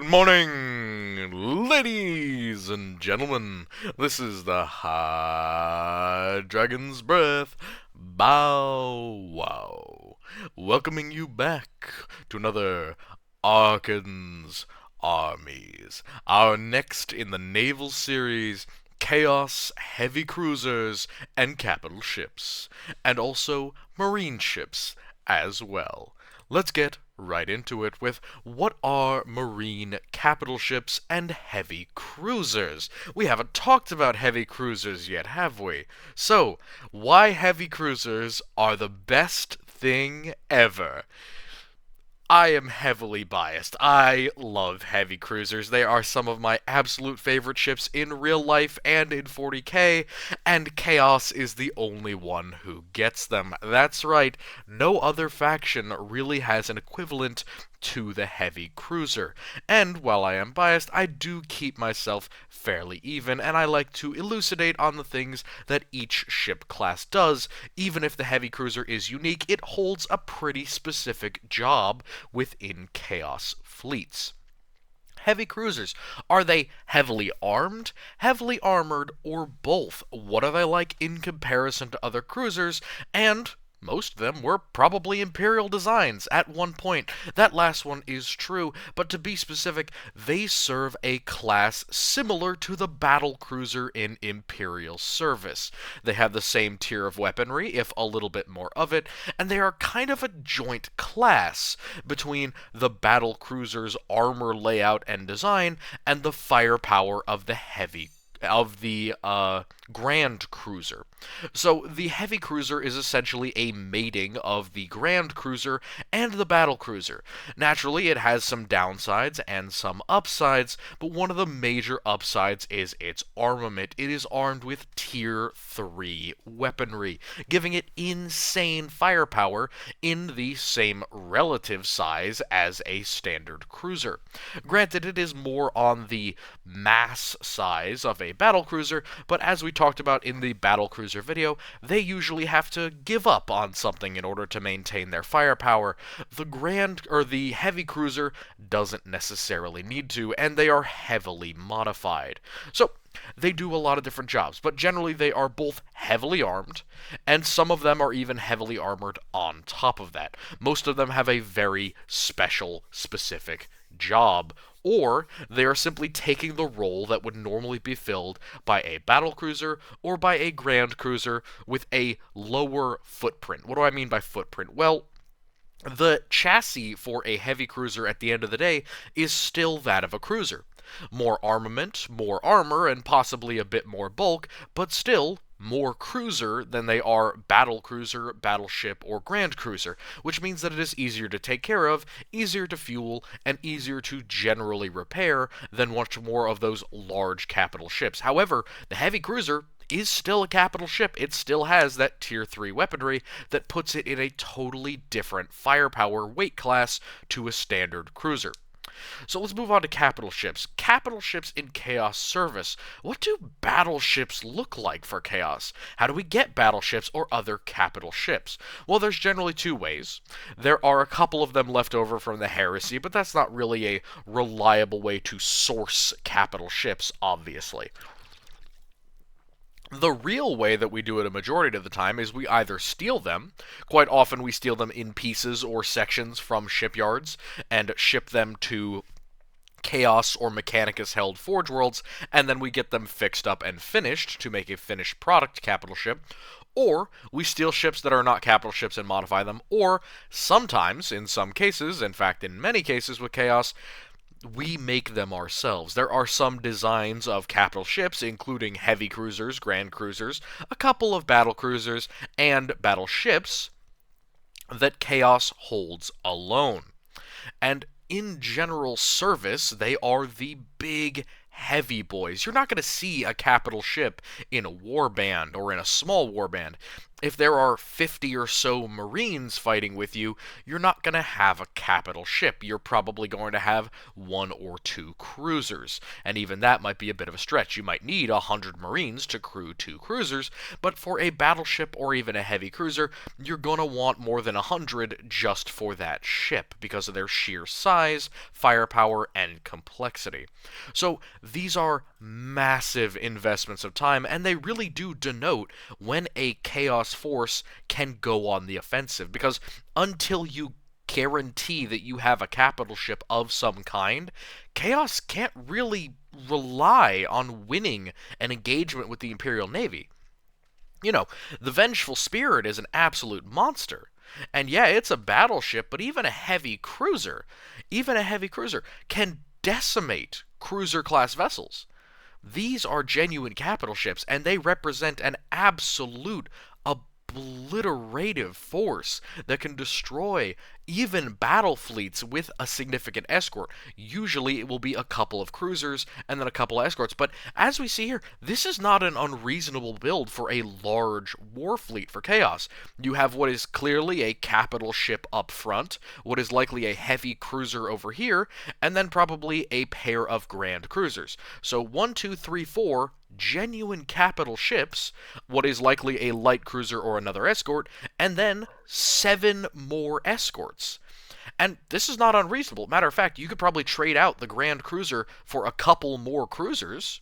morning, ladies and gentlemen. This is the High Dragon's Breath Bow Wow, welcoming you back to another Arkan's Armies. Our next in the naval series, Chaos Heavy Cruisers and Capital Ships, and also Marine ships as well. Let's get right into it with what are marine capital ships and heavy cruisers. We haven't talked about heavy cruisers yet, have we? So, why heavy cruisers are the best thing ever? I am heavily biased. I love heavy cruisers. They are some of my absolute favorite ships in real life and in 40k, and Chaos is the only one who gets them. That's right, no other faction really has an equivalent to the heavy cruiser. And while I am biased, I do keep myself fairly even, and I like to elucidate on the things that each ship class does. Even if the heavy cruiser is unique, it holds a pretty specific job within Chaos fleets. Heavy cruisers. Are they heavily armed, heavily armored, or both? What are they like in comparison to other cruisers? And most of them were probably Imperial designs at one point. That last one is true, but to be specific, they serve a class similar to the battle cruiser in Imperial service. They have the same tier of weaponry, if a little bit more of it, and they are kind of a joint class between the battle cruiser's armor layout and design and the firepower of the Grand Cruiser. So the Heavy Cruiser is essentially a mating of the Grand Cruiser and the Battle Cruiser. Naturally, it has some downsides and some upsides, but one of the major upsides is its armament. It is armed with Tier 3 weaponry, giving it insane firepower in the same relative size as a standard cruiser. Granted, it is more on the mass size of a battle cruiser, but as we talked about in the battle cruiser video, they usually have to give up on something in order to maintain their firepower. The heavy cruiser doesn't necessarily need to, and they are heavily modified. So, they do a lot of different jobs, but generally they are both heavily armed, and some of them are even heavily armored on top of that. Most of them have a very special, specific job, or they are simply taking the role that would normally be filled by a battle cruiser or by a grand cruiser with a lower footprint. What do I mean by footprint? Well, the chassis for a heavy cruiser at the end of the day is still that of a cruiser. More armament, more armor, and possibly a bit more bulk, but still more cruiser than they are battle cruiser, battleship, or grand cruiser, which means that it is easier to take care of, easier to fuel, and easier to generally repair than much more of those large capital ships. However, the heavy cruiser is still a capital ship. It still has that tier 3 weaponry that puts it in a totally different firepower weight class to a standard cruiser. So let's move on to capital ships. Capital ships in Chaos service. What do battleships look like for Chaos? How do we get battleships or other capital ships? Well, there's generally two ways. There are a couple of them left over from the Heresy, but that's not really a reliable way to source capital ships, obviously. The real way that we do it a majority of the time is we either steal them. Quite often we steal them in pieces or sections from shipyards and ship them to Chaos or Mechanicus held Forge Worlds, and then we get them fixed up and finished to make a finished product capital ship. Or we steal ships that are not capital ships and modify them, or sometimes, in some cases, in fact in many cases with Chaos, we make them ourselves. There are some designs of capital ships, including heavy cruisers, grand cruisers, a couple of battle cruisers, and battleships that Chaos holds alone. And in general service, they are the big heavy boys. You're not going to see a capital ship in a warband or in a small warband. If there are 50 or so Marines fighting with you, you're not going to have a capital ship. You're probably going to have one or two cruisers. And even that might be a bit of a stretch. You might need 100 Marines to crew two cruisers, but for a battleship or even a heavy cruiser, you're going to want more than 100 just for that ship because of their sheer size, firepower, and complexity. So these are massive investments of time, and they really do denote when a Chaos force can go on the offensive, because until you guarantee that you have a capital ship of some kind, Chaos can't really rely on winning an engagement with the Imperial Navy. You know, the Vengeful Spirit is an absolute monster. And yeah, it's a battleship, but even a heavy cruiser can decimate cruiser class vessels. These are genuine capital ships, and they represent an absolute obliterative force that can destroy even battle fleets with a significant escort. Usually it will be a couple of cruisers and then a couple of escorts, but as we see here, this is not an unreasonable build for a large war fleet for Chaos. You have what is clearly a capital ship up front, what is likely a heavy cruiser over here, and then probably a pair of grand cruisers. So 1, 2, 3, 4 genuine capital ships, what is likely a light cruiser or another escort, and then 7 more escorts. And this is not unreasonable. Matter of fact, you could probably trade out the Grand Cruiser for a couple more cruisers,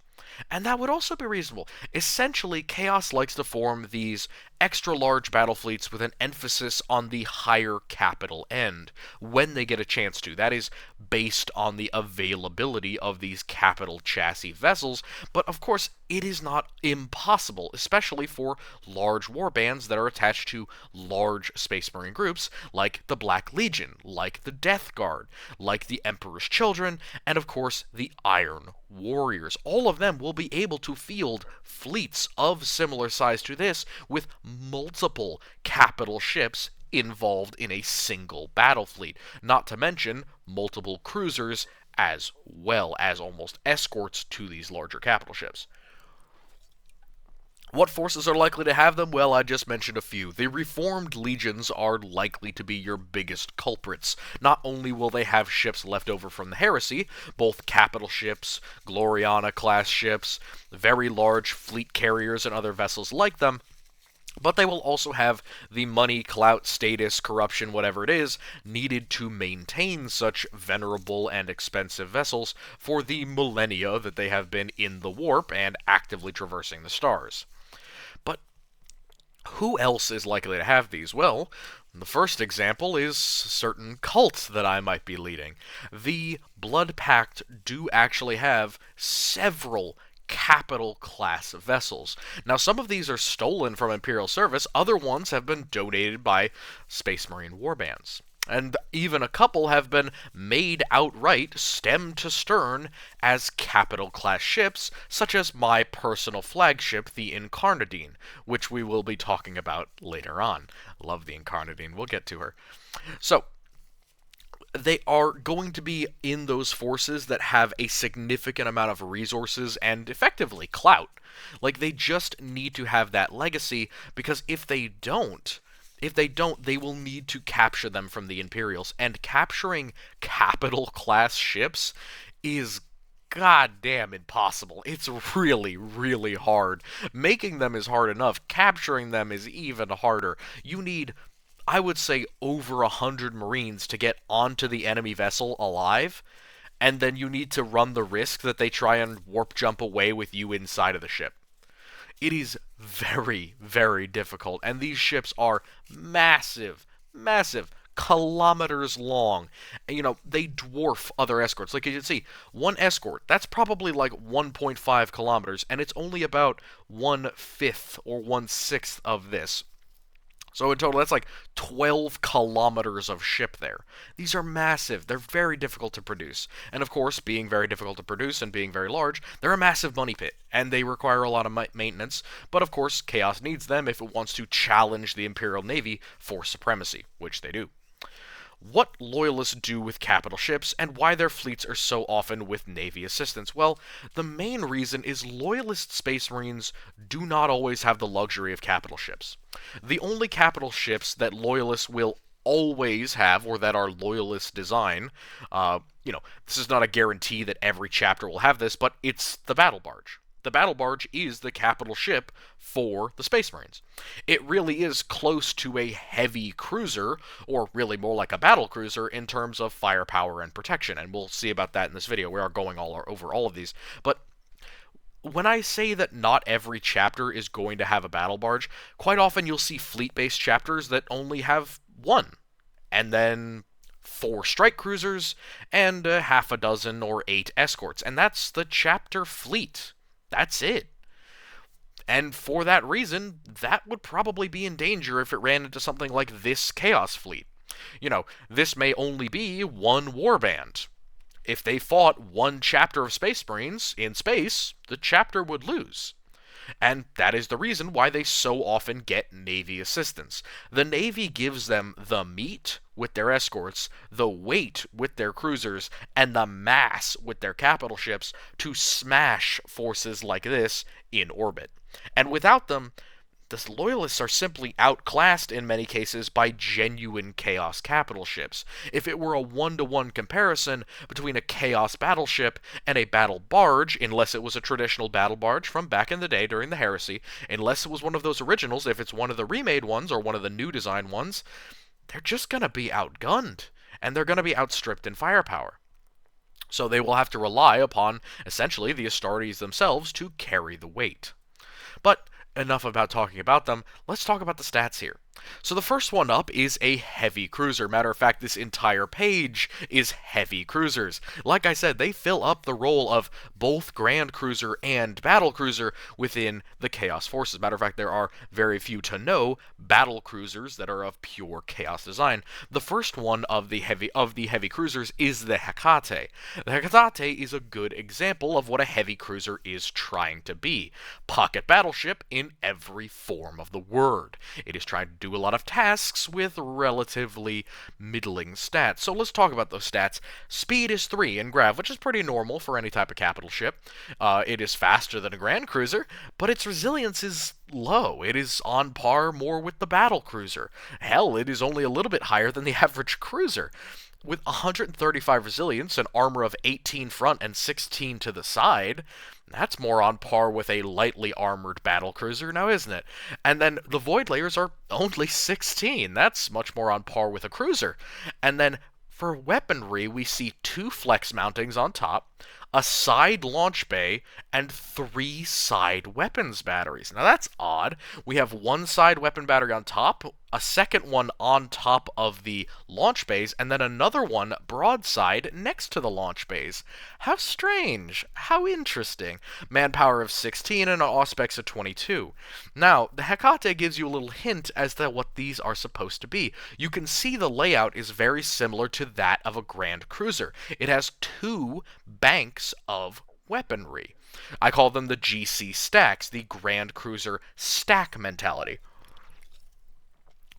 and that would also be reasonable. Essentially, Chaos likes to form these extra large battle fleets with an emphasis on the higher capital end when they get a chance to. That is based on the availability of these capital chassis vessels, but of course it is not impossible, especially for large warbands that are attached to large Space Marine groups like the Black Legion, like the Death Guard, like the Emperor's Children, and of course the Iron Warriors. All of them will be able to field fleets of similar size to this with multiple capital ships involved in a single battle fleet, not to mention multiple cruisers as well as almost escorts to these larger capital ships. What forces are likely to have them? Well, I just mentioned a few. The Reformed Legions are likely to be your biggest culprits. Not only will they have ships left over from the Heresy, both capital ships, Gloriana-class ships, very large fleet carriers and other vessels like them, but they will also have the money, clout, status, corruption, whatever it is, needed to maintain such venerable and expensive vessels for the millennia that they have been in the warp and actively traversing the stars. But who else is likely to have these? Well, the first example is certain cults that I might be leading. The Blood Pact do actually have several capital class vessels. Now, some of these are stolen from Imperial service, other ones have been donated by Space Marine warbands. And even a couple have been made outright, stem to stern, as capital class ships, such as my personal flagship, the Incarnadine, which we will be talking about later on. Love the Incarnadine, we'll get to her. So, they are going to be in those forces that have a significant amount of resources and effectively clout. Like, they just need to have that legacy, because if they don't, they will need to capture them from the Imperials, and capturing capital class ships is goddamn impossible. It's really, really hard. Making them is hard enough. Capturing them is even harder. You need, I would say, over 100 Marines to get onto the enemy vessel alive, and then you need to run the risk that they try and warp jump away with you inside of the ship. It is very, very difficult, and these ships are massive, massive, kilometers long. And, they dwarf other escorts. Like you can see, one escort, that's probably like 1.5 kilometers, and it's only about 1/5 or 1/6 of this. So in total, that's like 12 kilometers of ship there. These are massive. They're very difficult to produce. And of course, being very difficult to produce and being very large, they're a massive money pit, and they require a lot of maintenance. But of course, Chaos needs them if it wants to challenge the Imperial Navy for supremacy, which they do. what Loyalists do with capital ships and why their fleets are so often with Navy assistance. Well, the main reason is Loyalist Space Marines do not always have the luxury of capital ships. The only capital ships that Loyalists will always have, or that are Loyalist design, this is not a guarantee that every chapter will have this, but it's the Battle Barge. The Battle Barge is the capital ship for the Space Marines. It really is close to a heavy cruiser, or really more like a battle cruiser in terms of firepower and protection, and we'll see about that in this video. We are going over all of these. But when I say that not every chapter is going to have a battle barge, quite often you'll see fleet-based chapters that only have one, and then 4 strike cruisers, and half a dozen or 8 escorts, and that's the chapter fleet. That's it. And for that reason, that would probably be in danger if it ran into something like this Chaos fleet. This may only be one warband. If they fought one chapter of Space Marines in space, the chapter would lose. And that is the reason why they so often get Navy assistance. The Navy gives them the meat with their escorts, the weight with their cruisers, and the mass with their capital ships to smash forces like this in orbit. And without them, the Loyalists are simply outclassed in many cases by genuine Chaos capital ships. If it were a one-to-one comparison between a Chaos battleship and a battle barge, unless it was a traditional battle barge from back in the day during the Heresy, unless it was one of those originals, if it's one of the remade ones or one of the new design ones, they're just going to be outgunned, and they're going to be outstripped in firepower. So they will have to rely upon, essentially, the Astartes themselves to carry the weight. But enough about talking about them, let's talk about the stats here. So the first one up is a heavy cruiser. Matter of fact, this entire page is heavy cruisers. Like I said, they fill up the role of both Grand Cruiser and Battle Cruiser within the Chaos Forces. Matter of fact, there are very few to no battle cruisers that are of pure Chaos design. The first one of the heavy cruisers is the Hecate. The Hecate is a good example of what a heavy cruiser is trying to be. Pocket battleship in every form of the word. It is trying to do a lot of tasks with relatively middling stats. So let's talk about those stats. Speed is 3 in Grav, which is pretty normal for any type of capital ship. It is faster than a Grand Cruiser, but its resilience is low. It is on par more with the Battle Cruiser. Hell, it is only a little bit higher than the average cruiser. With 135 resilience, an armor of 18 front and 16 to the side, that's more on par with a lightly armored battle cruiser, now isn't it? And then the void layers are only 16. That's much more on par with a cruiser. And then for weaponry, we see 2 flex mountings on top, a side launch bay, and 3 side weapons batteries. Now that's odd. We have 1 side weapon battery on top, a second one on top of the launch bays, and then another one broadside next to the launch bays. How strange. How interesting. Manpower of 16 and auspex of 22. Now, the Hecate gives you a little hint as to what these are supposed to be. You can see the layout is very similar to that of a Grand Cruiser. It has 2 banks of weaponry. I call them the GC stacks, the Grand Cruiser stack mentality.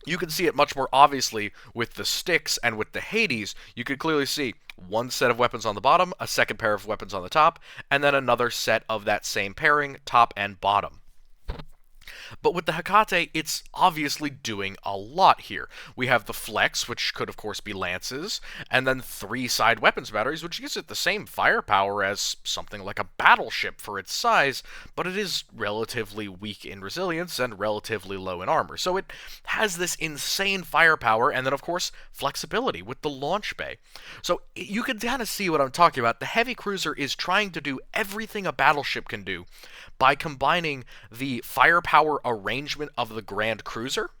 You can see it much more obviously with the Styx and with the Hades. You can clearly see 1 set of weapons on the bottom, a second pair of weapons on the top, and then another set of that same pairing, top and bottom. But with the Hecate, it's obviously doing a lot here. We have the Flex, which could of course be lances, and then 3 side weapons batteries, which gives it the same firepower as something like a battleship for its size, but it is relatively weak in resilience and relatively low in armor. So it has this insane firepower, and then of course flexibility with the launch bay. So you can kind of see what I'm talking about. The heavy cruiser is trying to do everything a battleship can do by combining the firepower arrangement of the Grand Cruiser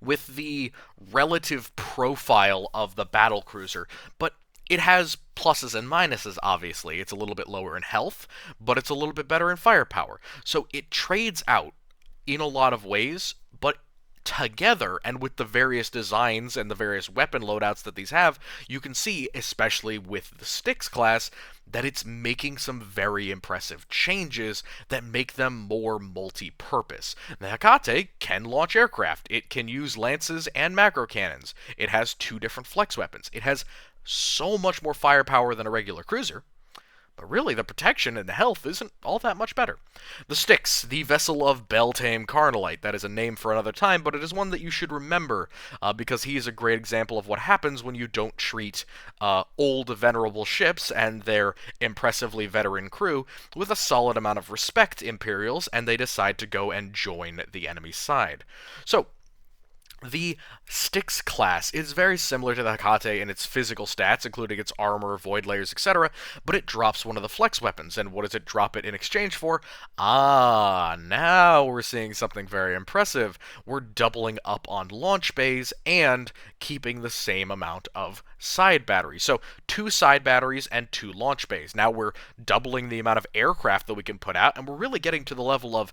with the relative profile of the Battle Cruiser. But it has pluses and minuses, obviously. It's a little bit lower in health, but it's a little bit better in firepower. So it trades out in a lot of ways, but together, and with the various designs and the various weapon loadouts that these have, you can see, especially with the Styx class, that it's making some very impressive changes that make them more multi-purpose. The Hekate can launch aircraft, it can use lances and macro cannons, it has 2 different flex weapons, it has so much more firepower than a regular cruiser, but really, the protection and the health isn't all that much better. The Styx, the vessel of Beltane Carnalite. That is a name for another time, but it is one that you should remember, because he is a great example of what happens when you don't treat old, venerable ships and their impressively veteran crew with a solid amount of respect, Imperials, and they decide to go and join the enemy side. So, the Styx class is very similar to the Hekate in its physical stats, including its armor, void layers, etc., but it drops one of the flex weapons, and what does it drop it in exchange for? Now we're seeing something very impressive. We're doubling up on launch bays and keeping the same amount of side batteries. So 2 side batteries and 2 launch bays. Now we're doubling the amount of aircraft that we can put out, and we're really getting to the level of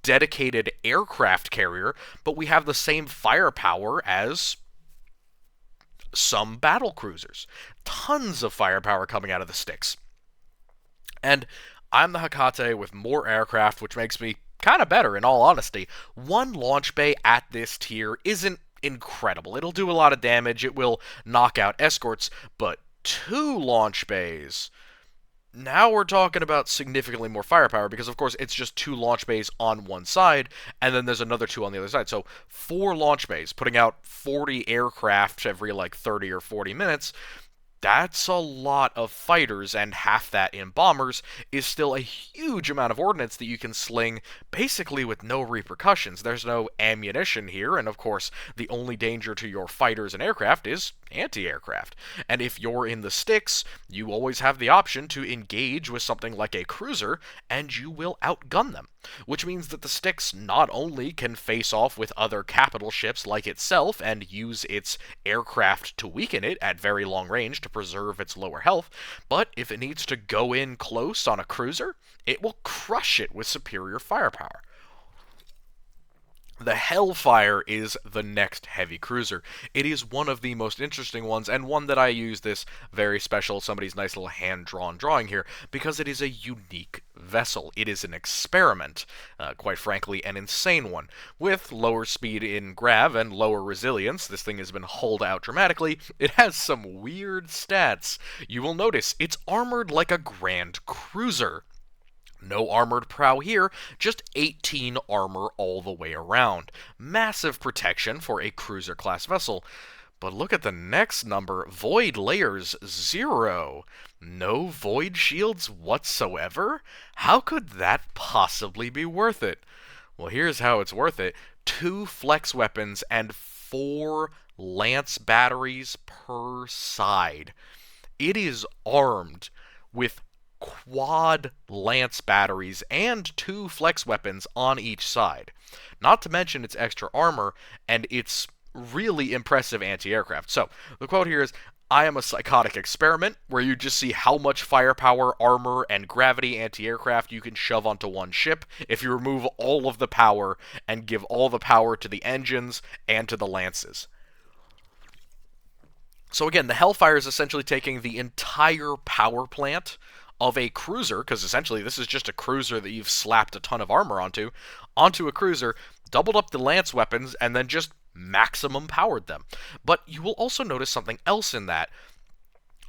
dedicated aircraft carrier, but we have the same firepower as some battle cruisers. Tons of firepower coming out of the Styx. And I'm the Hekate with more aircraft, which makes me kind of better, in all honesty. 1 launch bay at this tier isn't incredible. It'll do a lot of damage, it will knock out escorts, but 2 launch bays... Now we're talking about significantly more firepower, because of course it's just 2 launch bays on one side, and then there's another 2 on the other side. So 4 launch bays, putting out 40 aircraft every like 30 or 40 minutes. That's a lot of fighters, and half that in bombers is still a huge amount of ordnance that you can sling basically with no repercussions. There's no ammunition here, and of course the only danger to your fighters and aircraft is anti-aircraft. And if you're in the Styx, you always have the option to engage with something like a cruiser, and you will outgun them. Which means that the Styx not only can face off with other capital ships like itself and use its aircraft to weaken it at very long range to preserve its lower health, but if it needs to go in close on a cruiser, it will crush it with superior firepower. The Hellfire is the next heavy cruiser. It is one of the most interesting ones, and one that I use this very special, somebody's nice little hand-drawn drawing here, because it is a unique vessel. It is an experiment, quite frankly, an insane one. With lower speed in grav and lower resilience, this thing has been hulled out dramatically. It has some weird stats. You will notice it's armored like a Grand Cruiser. No armored prow here, just 18 armor all the way around. Massive protection for a cruiser-class vessel. But look at the next number, void layers 0. No void shields whatsoever? How could that possibly be worth it? Well, here's how it's worth it. 2 flex weapons and 4 lance batteries per side. It is armed with quad lance batteries and 2 flex weapons on each side. Not to mention its extra armor and its really impressive anti-aircraft. So, the quote here is, "I am a psychotic experiment," where you just see how much firepower, armor, and gravity anti-aircraft you can shove onto one ship if you remove all of the power and give all the power to the engines and to the lances. So again, the Hellfire is essentially taking the entire power plant of a cruiser, because essentially this is just a cruiser that you've slapped a ton of armor onto a cruiser, doubled up the lance weapons, and then just maximum powered them. But you will also notice something else in that.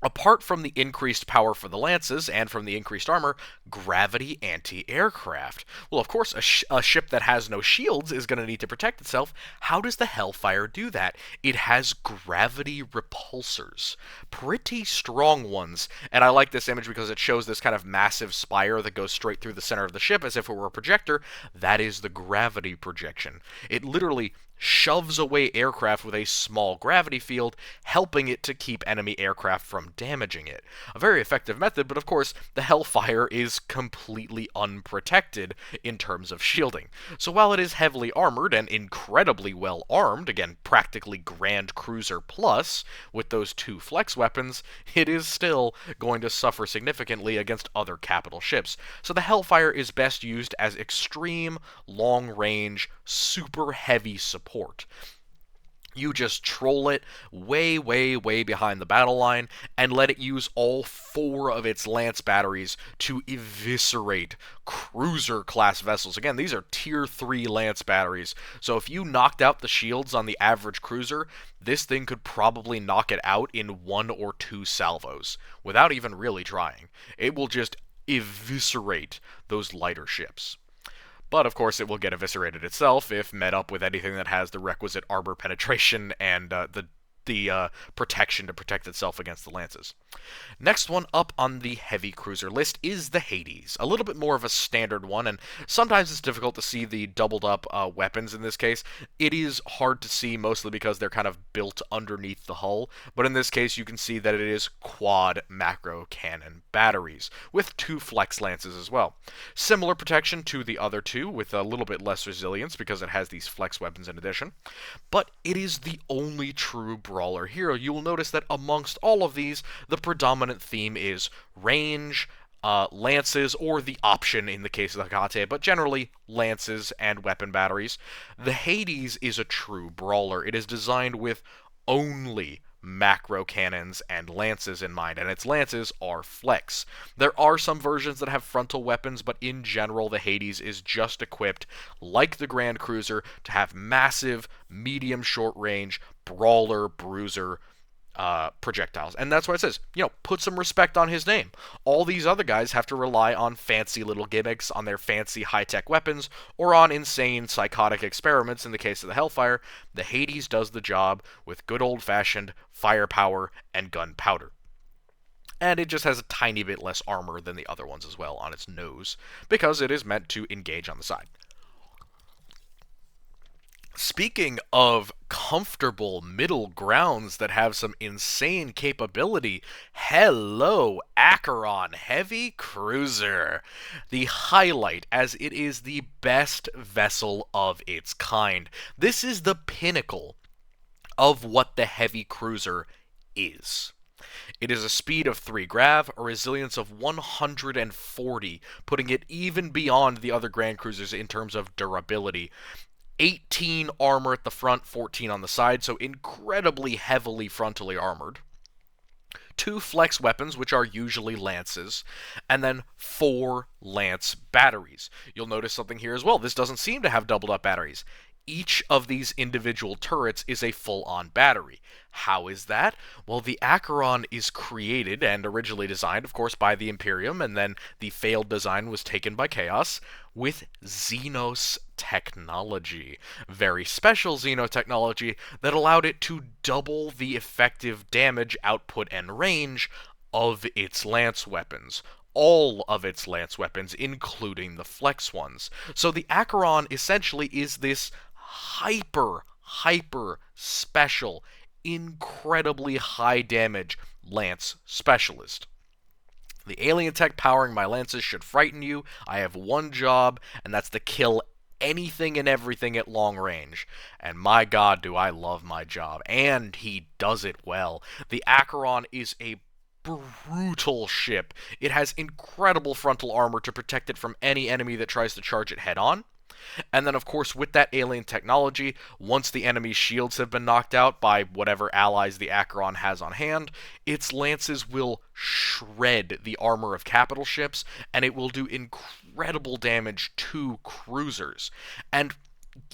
Apart from the increased power for the lances and from the increased armor, gravity anti-aircraft. Well, of course, a ship that has no shields is going to need to protect itself. How does the Hellfire do that? It has gravity repulsors. Pretty strong ones. And I like this image because it shows this kind of massive spire that goes straight through the center of the ship as if it were a projector. That is the gravity projection. It literally shoves away aircraft with a small gravity field, helping it to keep enemy aircraft from damaging it. A very effective method, but of course, the Hellfire is completely unprotected in terms of shielding. So while it is heavily armored and incredibly well armed, again, practically Grand Cruiser plus, with those 2 flex weapons, it is still going to suffer significantly against other capital ships. So the Hellfire is best used as extreme, long-range, super heavy support. You just troll it way, way, way behind the battle line and let it use all 4 of its lance batteries to eviscerate cruiser-class vessels. Again, these are Tier 3 lance batteries, so if you knocked out the shields on the average cruiser, this thing could probably knock it out in 1 or 2 salvos, without even really trying. It will just eviscerate those lighter ships. But, of course, it will get eviscerated itself if met up with anything that has the requisite armor penetration and the protection to protect itself against the lances. Next one up on the heavy cruiser list is the Hades. A little bit more of a standard one, and sometimes it's difficult to see the doubled up weapons in this case. It is hard to see, mostly because they're kind of built underneath the hull, but in this case you can see that it is quad macro cannon batteries, with 2 flex lances as well. Similar protection to the other 2, with a little bit less resilience because it has these flex weapons in addition, but it is the only true brawler hero. You will notice that amongst all of these, the predominant theme is range, lances, or the option in the case of the Hekate, but generally lances and weapon batteries. The Hades is a true brawler. It is designed with only macro cannons and lances in mind, and its lances are flex. There are some versions that have frontal weapons, but in general the Hades is just equipped, like the Grand Cruiser, to have massive, medium short range, brawler, bruiser projectiles. And that's why it says, put some respect on his name. All these other guys have to rely on fancy little gimmicks, on their fancy high-tech weapons, or on insane psychotic experiments in the case of the Hellfire. The Hades does the job with good old-fashioned firepower and gunpowder. And it just has a tiny bit less armor than the other ones as well on its nose, because it is meant to engage on the side. Speaking of comfortable middle grounds that have some insane capability, hello, Acheron Heavy Cruiser. The highlight, as it is the best vessel of its kind. This is the pinnacle of what the Heavy Cruiser is. It is a speed of 3 grav, a resilience of 140, putting it even beyond the other Grand Cruisers in terms of durability. 18 armor at the front, 14 on the side, so incredibly heavily frontally armored. 2 flex weapons, which are usually lances, and then 4 lance batteries. You'll notice something here as well. This doesn't seem to have doubled up batteries. Each of these individual turrets is a full-on battery. How is that? Well, the Acheron is created and originally designed, of course, by the Imperium, and then the failed design was taken by Chaos, with Xenos technology. Very special Xeno technology that allowed it to double the effective damage output and range of its lance weapons. All of its lance weapons, including the flex ones. So the Acheron essentially is this hyper special, incredibly high damage lance specialist. The alien tech powering my lances should frighten you. I have one job, and that's to kill anything and everything at long range. And my god, do I love my job. And he does it well. The Acheron is a brutal ship. It has incredible frontal armor to protect it from any enemy that tries to charge it head-on. And then, of course, with that alien technology, once the enemy's shields have been knocked out by whatever allies the Acheron has on hand, its lances will shred the armor of capital ships, and it will do incredible damage to cruisers. And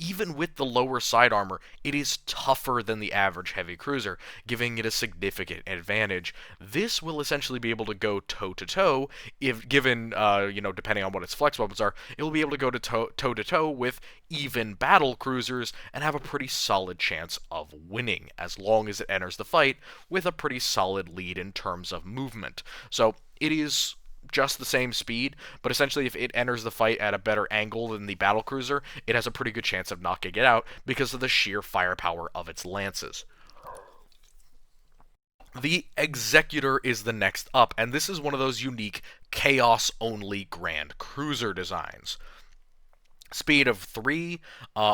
even with the lower side armor, it is tougher than the average heavy cruiser, giving it a significant advantage. This will essentially be able to go toe-to-toe, if given, depending on what its flex weapons are, it will be able to go toe-to-toe with even battle cruisers and have a pretty solid chance of winning, as long as it enters the fight with a pretty solid lead in terms of movement. So it is just the same speed, but essentially if it enters the fight at a better angle than the battlecruiser, it has a pretty good chance of knocking it out because of the sheer firepower of its lances. The Executor is the next up, and this is one of those unique Chaos-only Grand Cruiser designs. Speed of 3,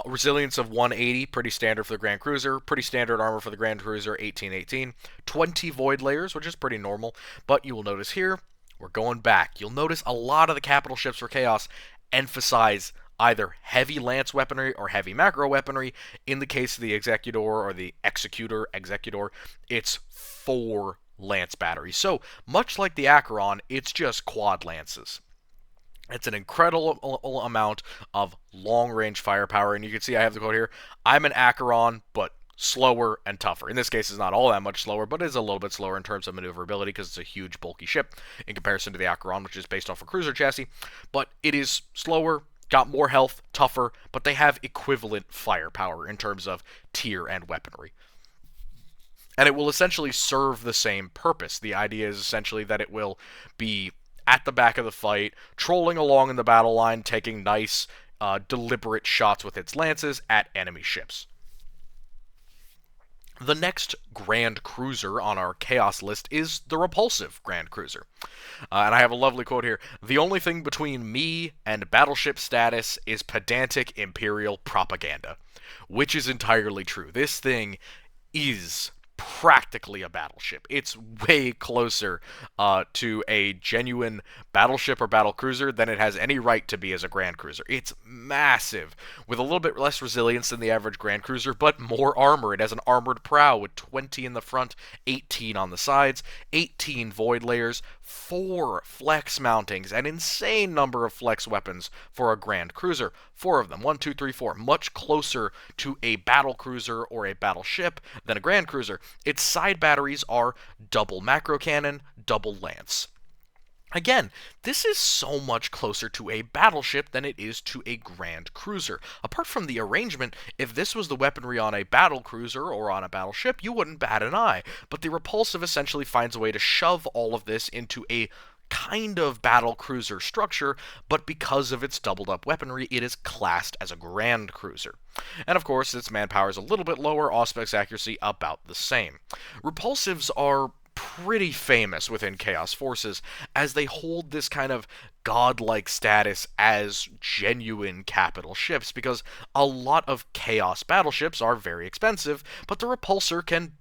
resilience of 180, pretty standard for the Grand Cruiser, pretty standard armor for the Grand Cruiser, 1818, 20 void layers, which is pretty normal, but you will notice here, we're going back. You'll notice a lot of the capital ships for Chaos emphasize either heavy lance weaponry or heavy macro weaponry. In the case of the Executor or the Executor, it's 4 lance batteries. So, much like the Acheron, it's just quad lances. It's an incredible amount of long-range firepower, and you can see I have the quote here, I'm an Acheron, but slower and tougher. In this case, it's not all that much slower, but it is a little bit slower in terms of maneuverability because it's a huge, bulky ship in comparison to the Acheron, which is based off a cruiser chassis, but it is slower, got more health, tougher, but they have equivalent firepower in terms of tier and weaponry. And it will essentially serve the same purpose. The idea is essentially that it will be at the back of the fight, trolling along in the battle line, taking nice, deliberate shots with its lances at enemy ships. The next Grand Cruiser on our Chaos list is the Repulsive Grand Cruiser. And I have a lovely quote here. The only thing between me and battleship status is pedantic Imperial propaganda. Which is entirely true. This thing is practically a battleship. It's way closer to a genuine battleship or battlecruiser than it has any right to be as a Grand Cruiser. It's massive, with a little bit less resilience than the average Grand Cruiser, but more armor. It has an armored prow with 20 in the front, 18 on the sides, 18 void layers, 4 flex mountings, an insane number of flex weapons for a Grand Cruiser. 4 of them, 1, 2, 3, 4, much closer to a battlecruiser or a battleship than a Grand Cruiser. Its side batteries are double macro cannon, double lance. Again, this is so much closer to a battleship than it is to a Grand Cruiser. Apart from the arrangement, if this was the weaponry on a battle cruiser or on a battleship, you wouldn't bat an eye. But the Repulsive essentially finds a way to shove all of this into a kind of battle cruiser structure, but because of its doubled up weaponry, it is classed as a Grand Cruiser. And of course, its manpower is a little bit lower, Auspex accuracy about the same. Repulsives are pretty famous within Chaos Forces, as they hold this kind of godlike status as genuine capital ships, because a lot of Chaos battleships are very expensive, but the Repulsive can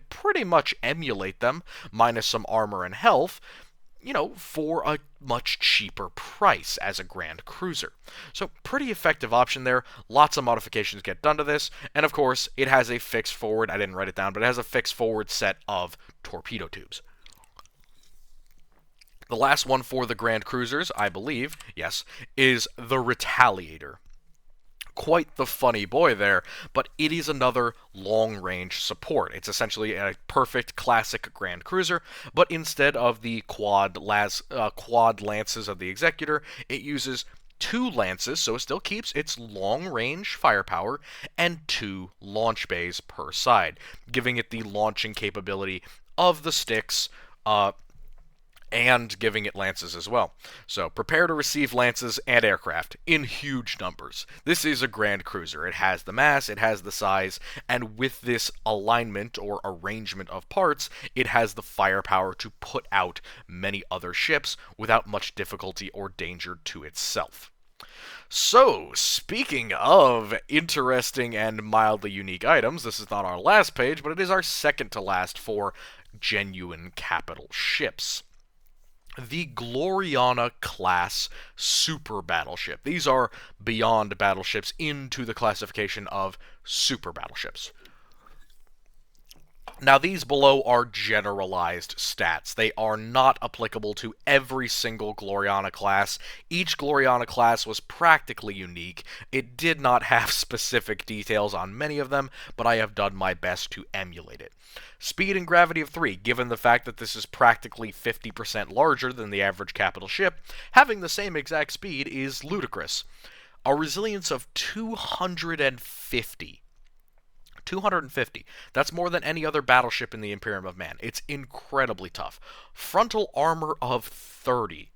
pretty much emulate them, minus some armor and health, for a much cheaper price as a Grand Cruiser. So, pretty effective option there. Lots of modifications get done to this, and of course, it has a fixed forward, I didn't write it down, but it has a fixed forward set of torpedo tubes. The last one for the Grand Cruisers, I believe, yes, is the Retaliator. Quite the funny boy there, but it is another long-range support. It's essentially a perfect classic Grand Cruiser, but instead of the quad lances of the Executor, it uses 2 lances, so it still keeps its long-range firepower, and 2 launch bays per side, giving it the launching capability of the Styx, and giving it lances as well. So prepare to receive lances and aircraft in huge numbers. This is a Grand Cruiser. It has the mass, it has the size, and with this alignment or arrangement of parts, it has the firepower to put out many other ships without much difficulty or danger to itself. So, speaking of interesting and mildly unique items, this is not our last page, but it is our second to last for genuine capital ships. The Gloriana class super battleship. These are beyond battleships into the classification of super battleships. Now, these below are generalized stats. They are not applicable to every single Gloriana class. Each Gloriana class was practically unique. It did not have specific details on many of them, but I have done my best to emulate it. Speed and gravity of 3, given the fact that this is practically 50% larger than the average capital ship, having the same exact speed is ludicrous. A resilience of 250. 250. That's more than any other battleship in the Imperium of Man. It's incredibly tough. Frontal armor of 30.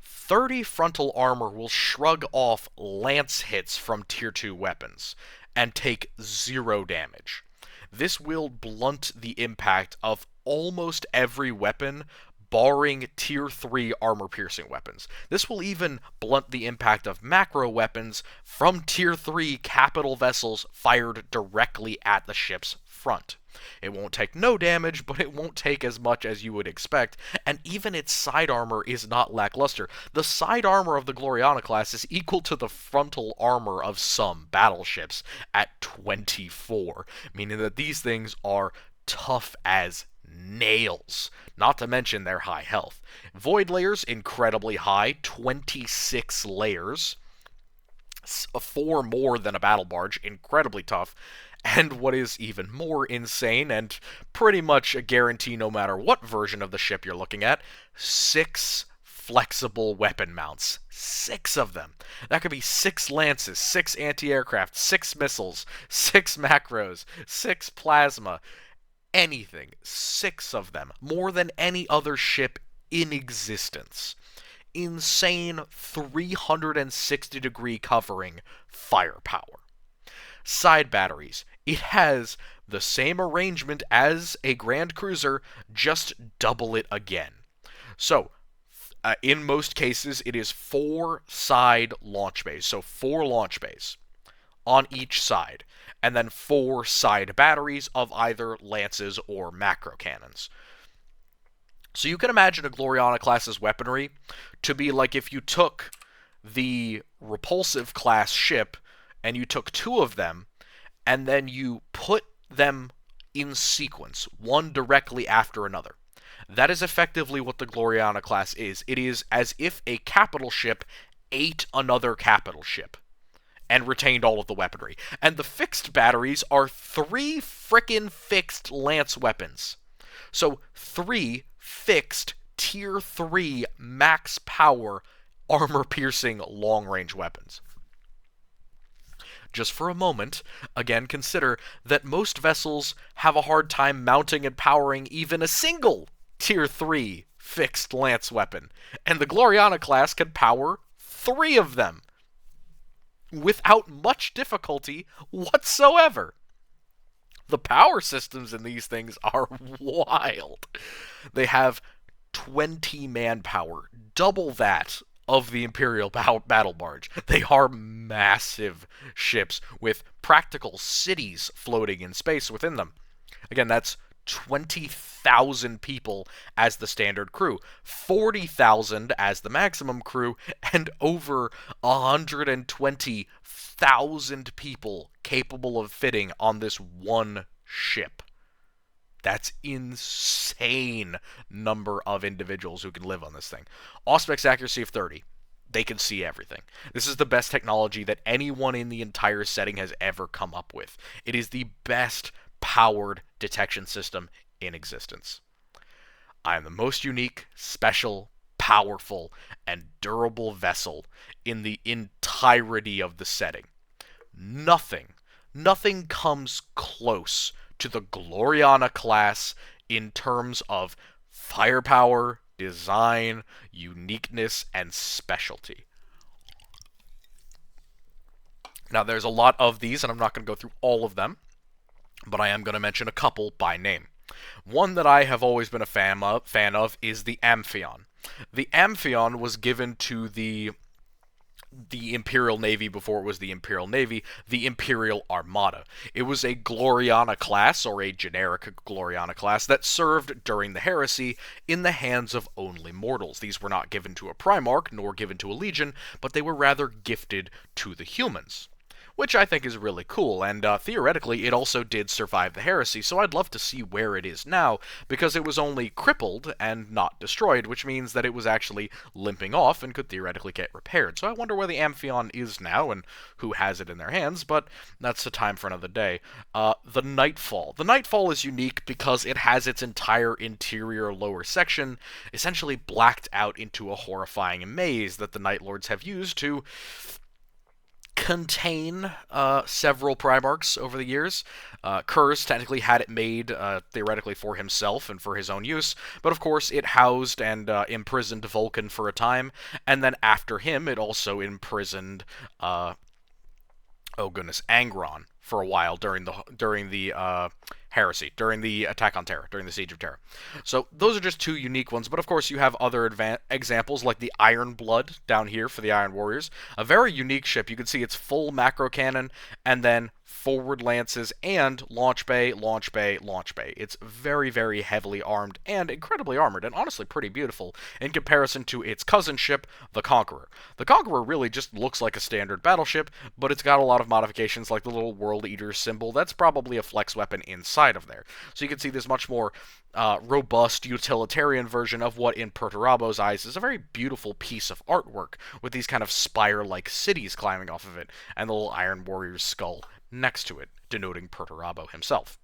30 frontal armor will shrug off lance hits from tier 2 weapons and take 0 damage. This will blunt the impact of almost every weapon barring tier 3 armor-piercing weapons. This will even blunt the impact of macro weapons from tier 3 capital vessels fired directly at the ship's front. It won't take no damage, but it won't take as much as you would expect, and even its side armor is not lackluster. The side armor of the Gloriana class is equal to the frontal armor of some battleships at 24, meaning that these things are tough as nails, not to mention their high health. Void layers, incredibly high, 26 layers, 4 more than a battle barge, incredibly tough. And what is even more insane, and pretty much a guarantee no matter what version of the ship you're looking at, 6 flexible weapon mounts. 6 of them. That could be 6 lances, 6 anti-aircraft, 6 missiles, 6 macros, 6 plasma, anything. 6 of them. More than any other ship in existence. Insane 360-degree covering firepower. Side batteries. It has the same arrangement as a Grand Cruiser, just double it again. So, in most cases, it is 4 side launch bays. So 4 launch bays on each side, and then 4 side batteries of either lances or macro cannons. So you can imagine a Gloriana class's weaponry to be like if you took the Repulsive class ship and you took 2 of them and then you put them in sequence, one directly after another. That is effectively what the Gloriana class is. It is as if a capital ship ate another capital ship and retained all of the weaponry. And the fixed batteries are 3 frickin' fixed lance weapons. So 3 fixed tier 3 max power armor-piercing long-range weapons. Just for a moment, again consider that most vessels have a hard time mounting and powering even a single tier 3 fixed lance weapon, and the Gloriana class can power 3 of them without much difficulty whatsoever. The power systems in these things are wild. They have 20 manpower, double that of the Imperial battle barge. They are massive ships with practical cities floating in space within them. Again, that's 20,000 people as the standard crew, 40,000 as the maximum crew, and over 120,000 people capable of fitting on this one ship. That's insane number of individuals who can live on this thing. Auspex accuracy of 30. They can see everything. This is the best technology that anyone in the entire setting has ever come up with. It is the best powered detection system in existence. I am the most unique, special, powerful, and durable vessel in the entirety of the setting. Nothing comes close to the Gloriana class in terms of firepower, design, uniqueness, and specialty. Now, there's a lot of these, and I'm not going to go through all of them, but I am going to mention a couple by name. One that I have always been a fan of is the Amphion. The Amphion was given to the Imperial Navy before it was the Imperial Navy, the Imperial Armada. It was a Gloriana class, or a generic Gloriana class, that served during the Heresy in the hands of only mortals. These were not given to a Primarch, nor given to a Legion, but they were rather gifted to the humans, which I think is really cool, and theoretically it also did survive the Heresy, so I'd love to see where it is now, because it was only crippled and not destroyed, which means that it was actually limping off and could theoretically get repaired. So I wonder where the Amphion is now and who has it in their hands, but that's a time for another day. The Nightfall. The Nightfall is unique because it has its entire interior lower section essentially blacked out into a horrifying maze that the Night Lords have used to contain several Primarchs over the years. Kurz technically had it made theoretically for himself and for his own use, but of course it housed and imprisoned Vulcan for a time, and then after him it also imprisoned Angron for a while during the heresy, during the attack on Terra, during the Siege of Terra. So those are just two unique ones, but of course you have other examples like the Iron Blood down here for the Iron Warriors. A very unique ship. You can see its full macro cannon and then forward lances and launch bay, launch bay, launch bay. It's very, very heavily armed and incredibly armored, and honestly pretty beautiful in comparison to its cousin ship, the Conqueror. The Conqueror really just looks like a standard battleship, but it's got a lot of modifications like the little World Eater symbol. That's probably a flex weapon inside of there. So you can see this much more robust, utilitarian version of what in Perturabo's eyes is a very beautiful piece of artwork, with these kind of spire-like cities climbing off of it, and the little Iron Warrior's skull next to it, denoting Perturabo himself.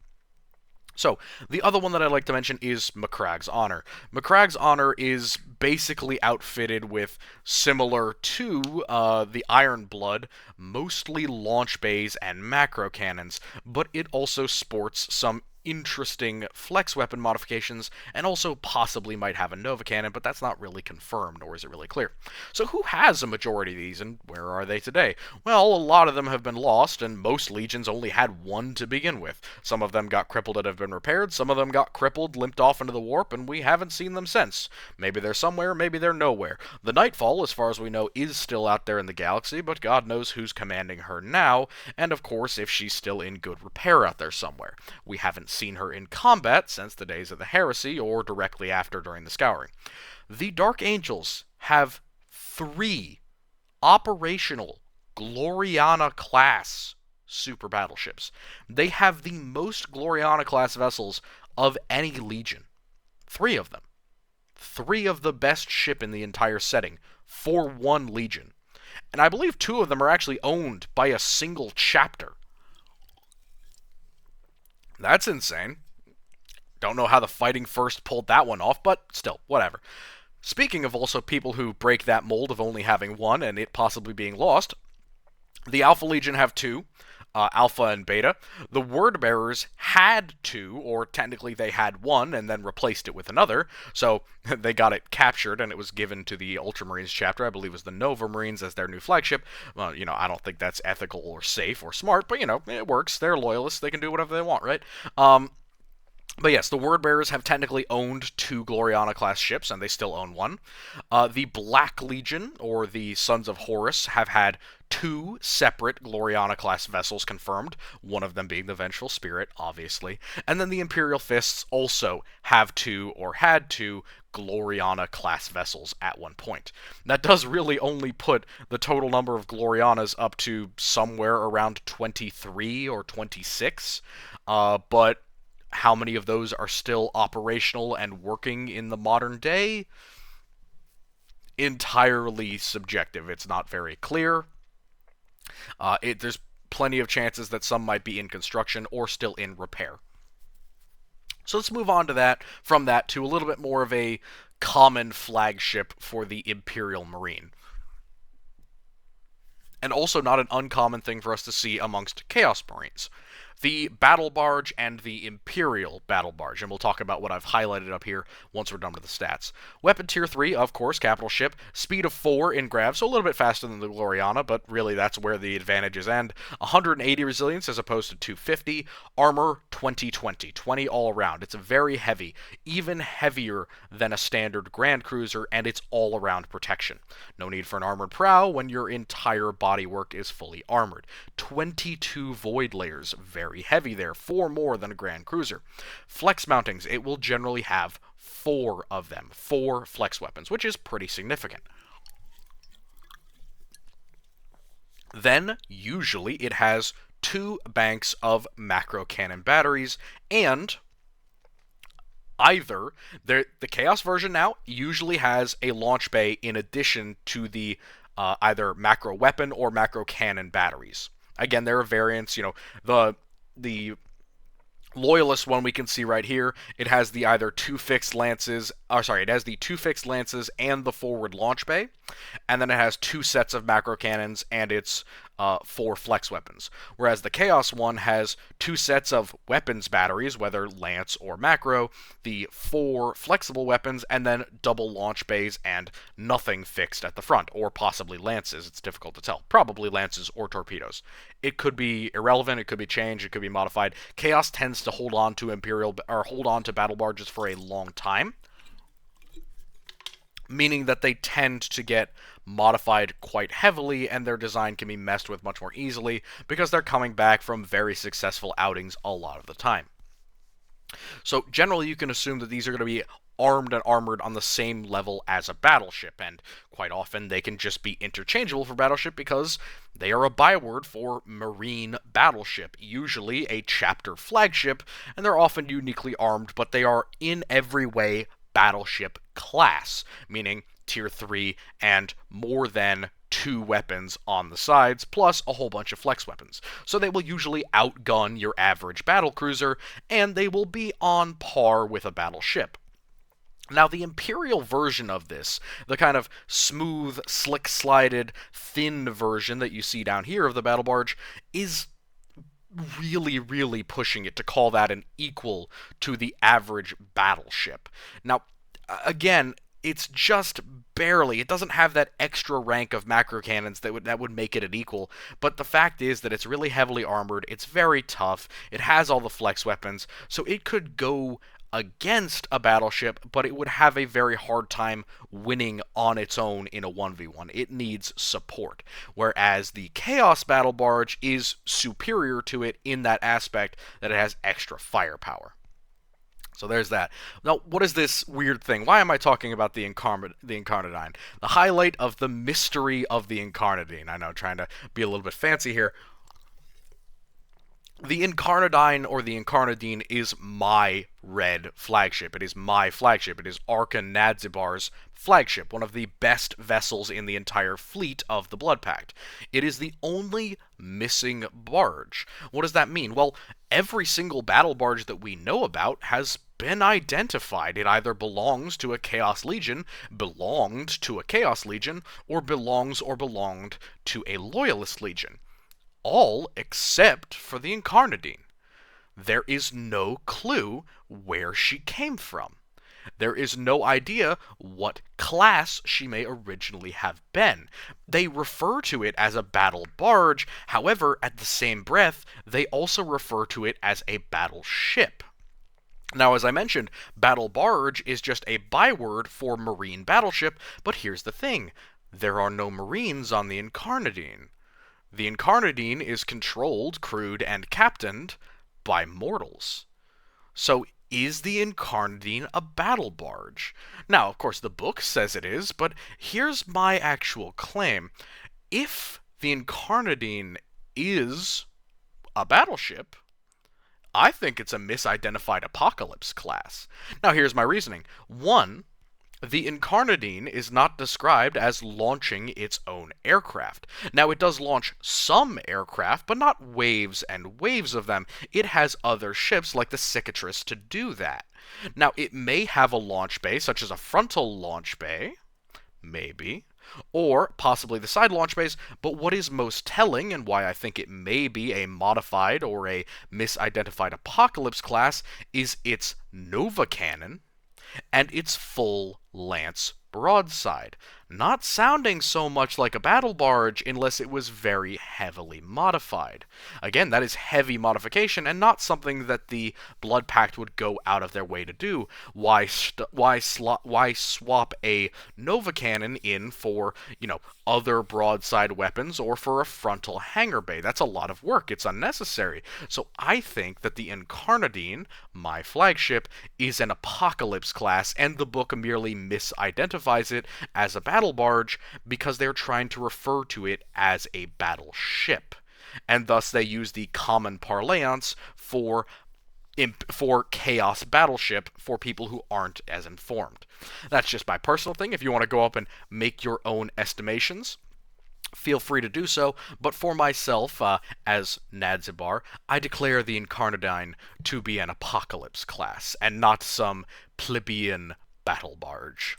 So, the other one that I'd like to mention is Macragge's Honor. Macragge's Honor is basically outfitted with, similar to the Iron Blood, mostly launch bays and macro cannons, but it also sports some interesting flex weapon modifications, and also possibly might have a Nova Cannon, but that's not really confirmed, nor is it really clear. So who has a majority of these, and where are they today? Well, a lot of them have been lost, and most legions only had one to begin with. Some of them got crippled and have been repaired, some of them got crippled, limped off into the warp, and we haven't seen them since. Maybe they're somewhere, maybe they're nowhere. The Nightfall, as far as we know, is still out there in the galaxy, but God knows who's commanding her now, and of course if she's still in good repair out there somewhere. We haven't seen her in combat since the days of the Heresy, or directly after during the Scouring. The Dark Angels have 3 operational Gloriana-class super battleships. They have the most Gloriana-class vessels of any legion. 3 of them. 3 of the best ship in the entire setting for one legion. And I believe 2 of them are actually owned by a single chapter. That's insane. Don't know how the Fighting First pulled that one off, but still, whatever. Speaking of also people who break that mold of only having one and it possibly being lost, the Alpha Legion have 2, Alpha and Beta. The Word Bearers had 2, or technically they had 1 and then replaced it with another, so they got it captured and it was given to the Ultramarines chapter. I believe it was the Nova Marines as their new flagship. Well, I don't think that's ethical or safe or smart, but it works. They're loyalists. They can do whatever they want, right? But yes, the Word Bearers have technically owned 2 Gloriana-class ships, and they still own 1. The Black Legion, or the Sons of Horus, have had 2 separate Gloriana-class vessels confirmed, one of them being the Vengeful Spirit, obviously. And then the Imperial Fists also have 2, or had 2, Gloriana-class vessels at one point. That does really only put the total number of Glorianas up to somewhere around 23 or 26, but how many of those are still operational and working in the modern day? Entirely subjective. It's not very clear. There's plenty of chances that some might be in construction or still in repair. So let's move on to from that to a little bit more of a common flagship for the Imperial Marine. And also not an uncommon thing for us to see amongst Chaos Marines. The Battle Barge and the Imperial Battle Barge, and we'll talk about what I've highlighted up here once we're done with the stats. Weapon Tier 3, of course, capital ship, speed of 4 in grav, so a little bit faster than the Gloriana, but really that's where the advantages end. 180 resilience as opposed to 250, armor 20, 20 all around. It's very heavy, even heavier than a standard Grand Cruiser, and it's all around protection. No need for an armored prow when your entire bodywork is fully armored. 22 void layers, very heavy there, 4 more than a Grand Cruiser. Flex mountings, it will generally have 4 of them, 4 flex weapons, which is pretty significant. Then, usually, it has 2 banks of macro cannon batteries, and either the Chaos version now usually has a launch bay in addition to the either macro weapon or macro cannon batteries. Again, there are variants, the Loyalist one we can see right here, it has the either 2 fixed lances, it has the 2 fixed lances and the forward launch bay, and then it has 2 sets of macro cannons and its 4 flex weapons, whereas the Chaos one has 2 sets of weapons batteries, whether lance or macro, the 4 flexible weapons, and then double launch bays and nothing fixed at the front, or possibly lances. It's difficult to tell. Probably lances or torpedoes. It could be irrelevant, it could be changed, it could be modified. Chaos tends to hold on to battle barges for a long time, meaning that they tend to get modified quite heavily, and their design can be messed with much more easily because they're coming back from very successful outings a lot of the time. So generally you can assume that these are going to be armed and armored on the same level as a battleship, and quite often they can just be interchangeable for battleship because they are a byword for marine battleship, usually a chapter flagship, and they're often uniquely armed, but they are in every way battleship class, meaning tier 3 and more than 2 weapons on the sides, plus a whole bunch of flex weapons. So they will usually outgun your average battlecruiser, and they will be on par with a battleship. Now, the Imperial version of this, the kind of smooth, slick-slided, thin version that you see down here of the battle barge, is really pushing it to call that an equal to the average battleship. Now, again, it's just barely. It doesn't have that extra rank of macro cannons that would make it an equal, but the fact is that it's really heavily armored, it's very tough, it has all the flex weapons, so it could go against a battleship, but it would have a very hard time winning on its own in a 1v1. It needs support, whereas the Chaos Battle Barge is superior to it in that aspect that it has extra firepower. So there's that. Now, what is this weird thing? Why am I talking about the Incarnadine? The highlight of the mystery of the Incarnadine. I know, trying to be a little bit fancy here. The Incarnadine, or the Incarnadine, is my red flagship. It is my flagship. It is Arkan Nadzibar's flagship, one of the best vessels in the entire fleet of the Blood Pact. It is the only missing barge. What does that mean? Well, every single battle barge that we know about has been identified. It either belongs to a Chaos Legion, belonged to a Chaos Legion, or belongs or belonged to a Loyalist Legion. All except for the Incarnadine. There is no clue where she came from. There is no idea what class she may originally have been. They refer to it as a battle barge, however, at the same breath, they also refer to it as a battleship. Now, as I mentioned, battle barge is just a byword for marine battleship, but here's the thing. There are no marines on the Incarnadine. The Incarnadine is controlled, crewed, and captained by mortals. So, is the Incarnadine a battle barge? Now, of course, the book says it is, but here's my actual claim. If the Incarnadine is a battleship, I think it's a misidentified Apocalypse class. Now, here's my reasoning. 1, the Incarnadine is not described as launching its own aircraft. Now, it does launch some aircraft, but not waves and waves of them. It has other ships, like the Cicatrice, to do that. Now, it may have a launch bay, such as a frontal launch bay, maybe, or possibly the side launch bays, but what is most telling, and why I think it may be a modified or a misidentified Apocalypse class, is its Nova Cannon and its full lance broadside, not sounding so much like a battle barge unless it was very heavily modified. Again, that is heavy modification and not something that the Blood Pact would go out of their way to do. Why swap a Nova Cannon in for, other broadside weapons or for a frontal hangar bay? That's a lot of work. It's unnecessary. So I think that the Incarnadine, my flagship, is an Apocalypse class, and the book merely misidentifies it as a battle barge because they're trying to refer to it as a battleship. And thus they use the common parlance for Chaos Battleship for people who aren't as informed. That's just my personal thing. If you want to go up and make your own estimations, feel free to do so, but for myself, as Nadzibar, I declare the Incarnadine to be an Apocalypse class, and not some plebeian battle barge.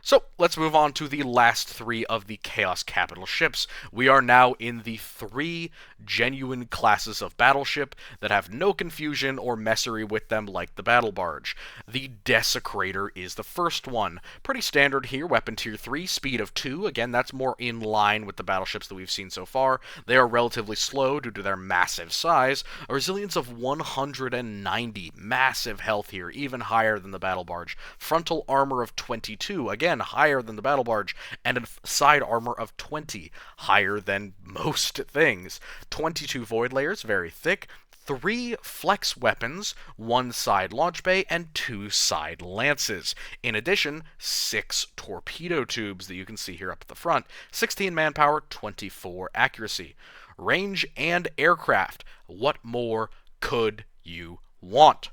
So let's move on to the last three of the Chaos Capital ships. We are now in the three genuine classes of battleship that have no confusion or messery with them like the Battle Barge. The Desecrator is the first one. Pretty standard here, weapon tier 3, speed of 2. Again, that's more in line with the battleships that we've seen so far. They are relatively slow due to their massive size. A resilience of 190, massive health here, even higher than the Battle Barge. Frontal armor of 22, again higher than the Battle Barge, and a side armor of 20, higher than most things. 22 void layers, very thick. 3 flex weapons, 1 side launch bay, and 2 side lances. In addition, 6 torpedo tubes that you can see here up at the front. 16 manpower, 24 accuracy. Range and aircraft. What more could you want?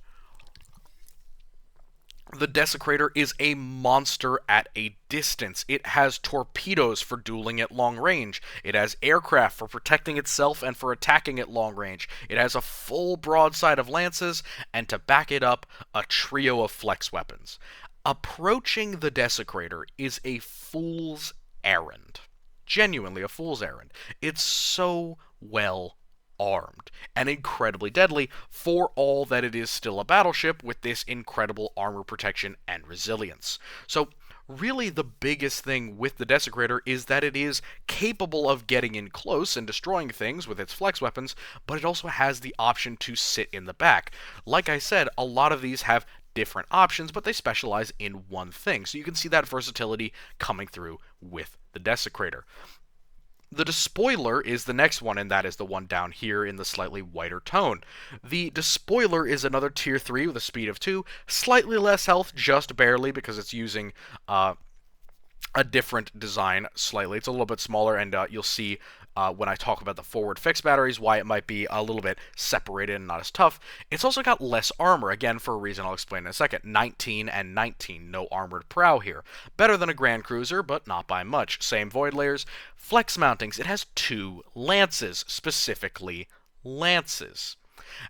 The Desecrator is a monster at a distance. It has torpedoes for dueling at long range. It has aircraft for protecting itself and for attacking at long range. It has a full broadside of lances, and to back it up, a trio of flex weapons. Approaching the Desecrator is a fool's errand. Genuinely a fool's errand. It's so well armed and incredibly deadly for all that it is still a battleship with this incredible armor protection and resilience. So really the biggest thing with the Desecrator is that it is capable of getting in close and destroying things with its flex weapons, but it also has the option to sit in the back. Like I said, a lot of these have different options, but they specialize in one thing. So you can see that versatility coming through with the Desecrator. The Despoiler is the next one, and that is the one down here in the slightly whiter tone. The Despoiler is another tier 3 with a speed of 2, slightly less health, just barely, because it's using a different design slightly. It's a little bit smaller, and you'll see when I talk about the forward fixed batteries why it might be a little bit separated and not as tough. It's also got less armor, again for a reason I'll explain in a second. 19 and 19, no armored prow here. Better than a Grand Cruiser, but not by much. Same void layers. Flex mountings, it has 2 lances, specifically lances.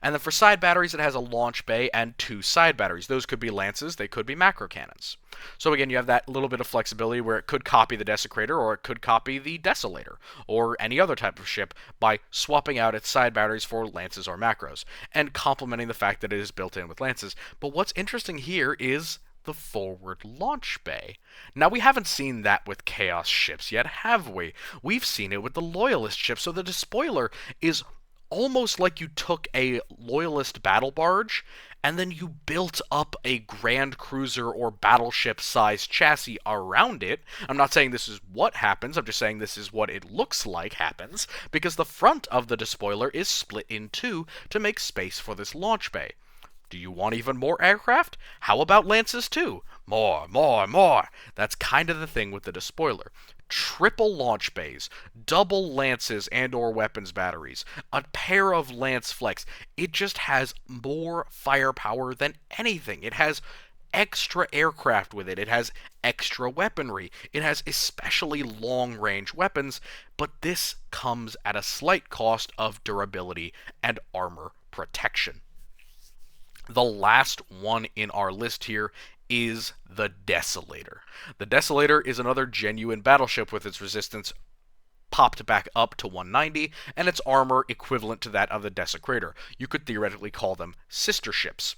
And then for side batteries, it has a launch bay and 2 side batteries. Those could be lances, they could be macro cannons. So again, you have that little bit of flexibility where it could copy the Desecrator, or it could copy the Desolator, or any other type of ship by swapping out its side batteries for lances or macros, and complementing the fact that it is built in with lances. But what's interesting here is the forward launch bay. Now, we haven't seen that with Chaos ships yet, have we? We've seen it with the Loyalist ships, so the Despoiler is almost like you took a Loyalist battle barge and then you built up a Grand Cruiser or battleship-sized chassis around it. I'm not saying this is what happens, I'm just saying this is what it looks like happens, because the front of the Despoiler is split in 2 to make space for this launch bay. Do you want even more aircraft? How about lances too? More, more, more. That's kind of the thing with the Despoiler. Triple launch bays, double lances and or weapons batteries, a pair of lance flex. It just has more firepower than anything. It has extra aircraft with it. It has extra weaponry. It has especially long-range weapons, but this comes at a slight cost of durability and armor protection. The last one in our list here is the Desolator. The Desolator is another genuine battleship with its resistance popped back up to 190, and its armor equivalent to that of the Desecrator. You could theoretically call them sister ships.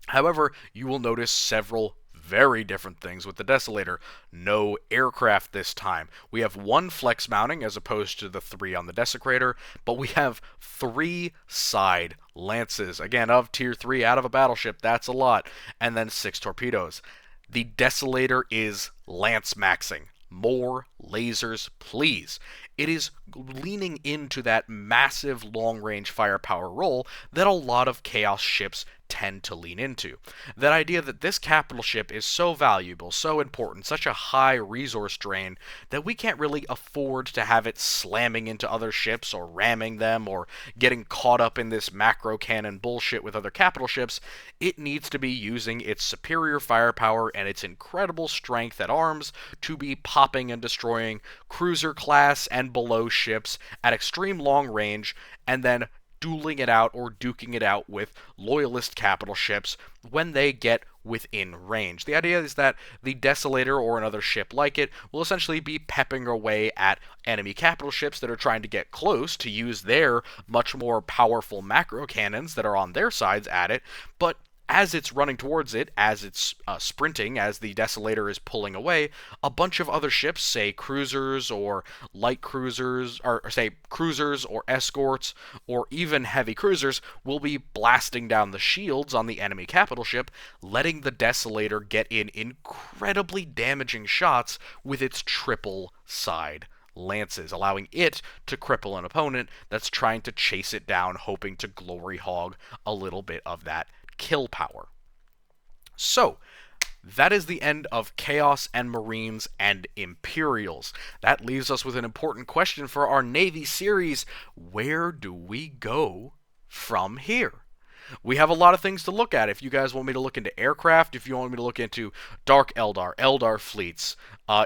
However, you will notice several very different things with the Desolator. No aircraft this time. We have 1 flex mounting as opposed to the 3 on the Desecrator, but we have 3 side lances. Again, of tier 3 out of a battleship, that's a lot. And then 6 torpedoes. The Desolator is lance maxing. More lasers, please. It is leaning into that massive long-range firepower role that a lot of Chaos ships tend to lean into. That idea that this capital ship is so valuable, so important, such a high resource drain, that we can't really afford to have it slamming into other ships or ramming them or getting caught up in this macro cannon bullshit with other capital ships. It needs to be using its superior firepower and its incredible strength at arms to be popping and destroying cruiser class and below ships at extreme long range, and then dueling it out or duking it out with Loyalist capital ships when they get within range. The idea is that the Desolator or another ship like it will essentially be pepping away at enemy capital ships that are trying to get close to use their much more powerful macro cannons that are on their sides at it, but as it's running towards it, as it's sprinting, as the Desolator is pulling away, a bunch of other ships, say cruisers or light cruisers, or say cruisers or escorts, or even heavy cruisers, will be blasting down the shields on the enemy capital ship, letting the Desolator get in incredibly damaging shots with its triple side lances, allowing it to cripple an opponent that's trying to chase it down, hoping to glory hog a little bit of that kill power. So, that is the end of Chaos and Marines and Imperials. That leaves us with an important question for our Navy series. Where do we go from here? We have a lot of things to look at. If you guys want me to look into aircraft, if you want me to look into Dark Eldar, Eldar fleets,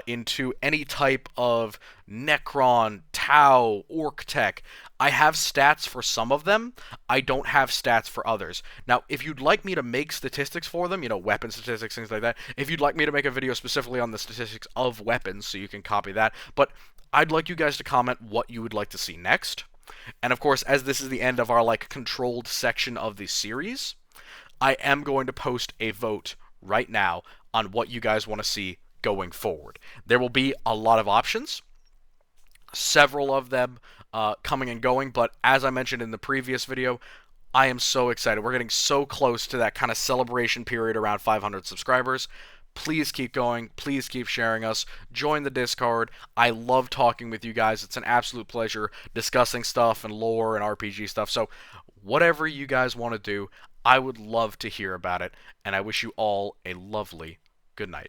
into any type of Necron, Tau, Orc tech, I have stats for some of them. I don't have stats for others. Now, if you'd like me to make statistics for them, weapon statistics, things like that, if you'd like me to make a video specifically on the statistics of weapons, so you can copy that, but I'd like you guys to comment what you would like to see next. And of course, as this is the end of our controlled section of the series, I am going to post a vote right now on what you guys want to see going forward. There will be a lot of options, several of them coming and going, but as I mentioned in the previous video, I am so excited. We're getting so close to that kind of celebration period around 500 subscribers. Please keep going. Please keep sharing us. Join the Discord. I love talking with you guys. It's an absolute pleasure discussing stuff and lore and RPG stuff. So whatever you guys want to do, I would love to hear about it. And I wish you all a lovely good night.